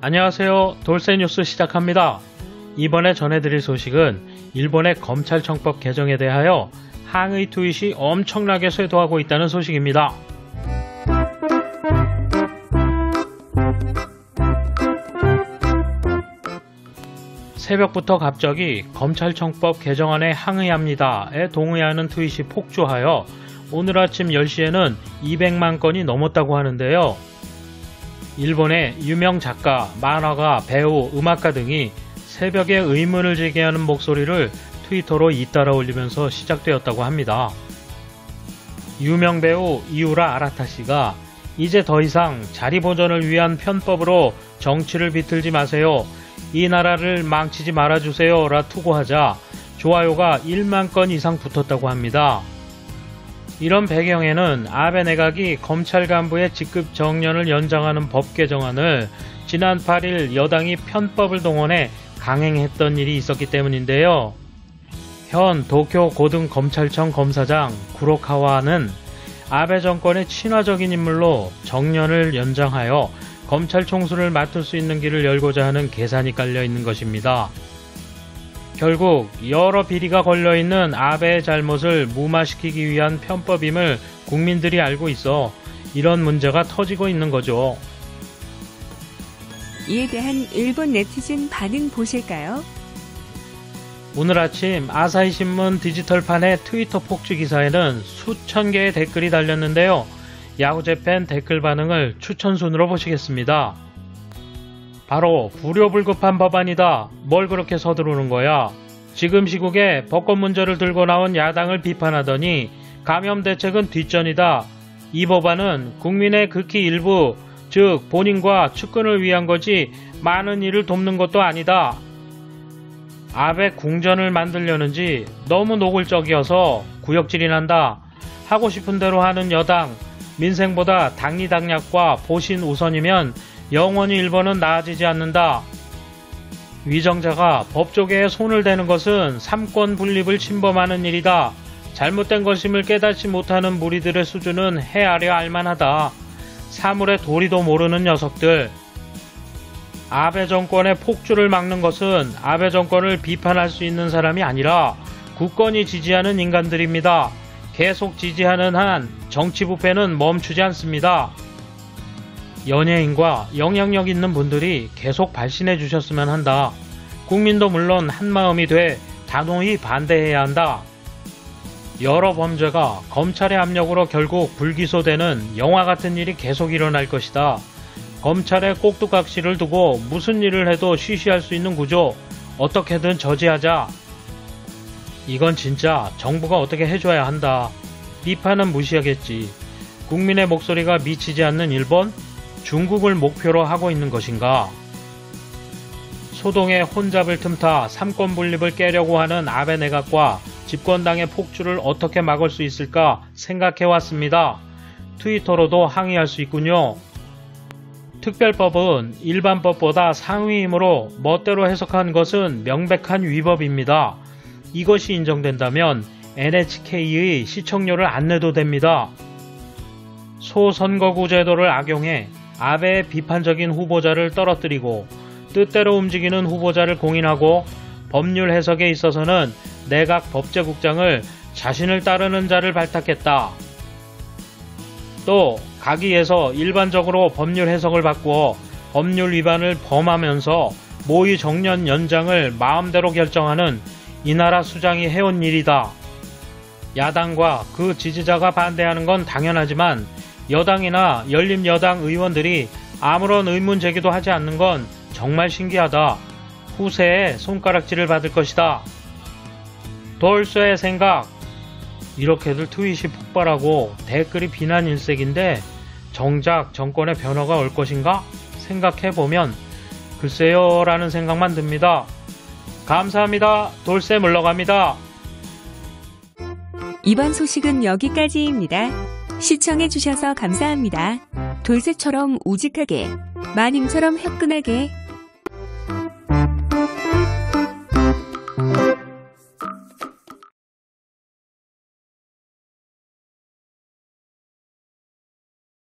안녕하세요. 돌쇠뉴스 시작합니다. 이번에 전해드릴 소식은 일본의 검찰청법 개정에 대하여 항의 트윗이 엄청나게 쇄도하고 있다는 소식입니다. 새벽부터 갑자기 검찰청법 개정안에 항의합니다에 동의하는 트윗이 폭주하여 오늘 아침 10시에는 200만 건이 넘었다고 하는데요. 일본의 유명 작가, 만화가, 배우, 음악가 등이 새벽에 의문을 제기하는 목소리를 트위터로 잇따라 올리면서 시작되었다고 합니다. 유명 배우 이우라 아라타 씨가 이제 더 이상 자리 보전을 위한 편법으로 정치를 비틀지 마세요. 이 나라를 망치지 말아주세요 라 투고하자 좋아요가 1만 건 이상 붙었다고 합니다. 이런 배경에는 아베 내각이 검찰 간부의 직급 정년을 연장하는 법 개정안을 지난 8일 여당이 편법을 동원해 강행했던 일이 있었기 때문인데요. 현 도쿄 고등검찰청 검사장 구로카와는 아베 정권의 친화적인 인물로 정년을 연장하여 검찰 총수를 맡을 수 있는 길을 열고자 하는 계산이 깔려 있는 것입니다. 결국 여러 비리가 걸려있는 아베의 잘못을 무마시키기 위한 편법임을 국민들이 알고 있어 이런 문제가 터지고 있는 거죠. 이에 대한 일본 네티즌 반응 보실까요? 오늘 아침 아사히신문 디지털판의 트위터 폭주 기사에는 수천 개의 댓글이 달렸는데요. 야후재팬 댓글 반응을 추천순으로 보시겠습니다. 바로 불효불급한 법안이다. 뭘 그렇게 서두르는 거야. 지금 시국에 법권 문제를 들고 나온 야당을 비판하더니 감염대책은 뒷전이다. 이 법안은 국민의 극히 일부, 즉 본인과 측근을 위한 거지 많은 일을 돕는 것도 아니다. 아베 궁전을 만들려는지 너무 노골적이어서 구역질이 난다. 하고 싶은 대로 하는 여당, 민생보다 당리당략과 보신 우선이면 영원히 일본은 나아지지 않는다. 위정자가 법조계에 손을 대는 것은 삼권 분립을 침범하는 일이다. 잘못된 것임을 깨닫지 못하는 무리들의 수준은 헤아려 알만하다. 사물의 도리도 모르는 녀석들. 아베 정권의 폭주를 막는 것은 아베 정권을 비판할 수 있는 사람이 아니라 굳건히 지지하는 인간들입니다. 계속 지지하는 한 정치 부패는 멈추지 않습니다. 연예인과 영향력 있는 분들이 계속 발신해 주셨으면 한다. 국민도 물론 한마음이 돼 단호히 반대해야 한다. 여러 범죄가 검찰의 압력으로 결국 불기소되는 영화 같은 일이 계속 일어날 것이다. 검찰의 꼭두각시를 두고 무슨 일을 해도 쉬쉬할 수 있는 구조 어떻게든 저지하자. 이건 진짜 정부가 어떻게 해줘야 한다. 비판은 무시하겠지. 국민의 목소리가 미치지 않는 일본? 중국을 목표로 하고 있는 것인가? 소동의 혼잡을 틈타 삼권 분립을 깨려고 하는 아베 내각과 집권당의 폭주를 어떻게 막을 수 있을까 생각해왔습니다. 트위터로도 항의할 수 있군요. 특별법은 일반법보다 상위이므로 멋대로 해석한 것은 명백한 위법입니다. 이것이 인정된다면 NHK의 시청료를 안 내도 됩니다. 소선거구 제도를 악용해 아베의 비판적인 후보자를 떨어뜨리고 뜻대로 움직이는 후보자를 공인하고 법률 해석에 있어서는 내각 법제국장을 자신을 따르는 자를 발탁했다. 또 가기에서 일반적으로 법률 해석을 바꾸어 법률 위반을 범하면서 모의 정년 연장을 마음대로 결정하는 이 나라 수장이 해온 일이다. 야당과 그 지지자가 반대하는 건 당연하지만 여당이나 열린여당 의원들이 아무런 의문 제기도 하지 않는 건 정말 신기하다. 후세에 손가락질을 받을 것이다. 돌쇠의 생각. 이렇게들 트윗이 폭발하고 댓글이 비난 일색인데 정작 정권의 변화가 올 것인가 생각해보면 글쎄요 라는 생각만 듭니다. 감사합니다. 돌쇠 물러갑니다. 이번 소식은 여기까지입니다. 시청해주셔서 감사합니다. 돌쇠처럼 우직하게, 마님처럼 화끈하게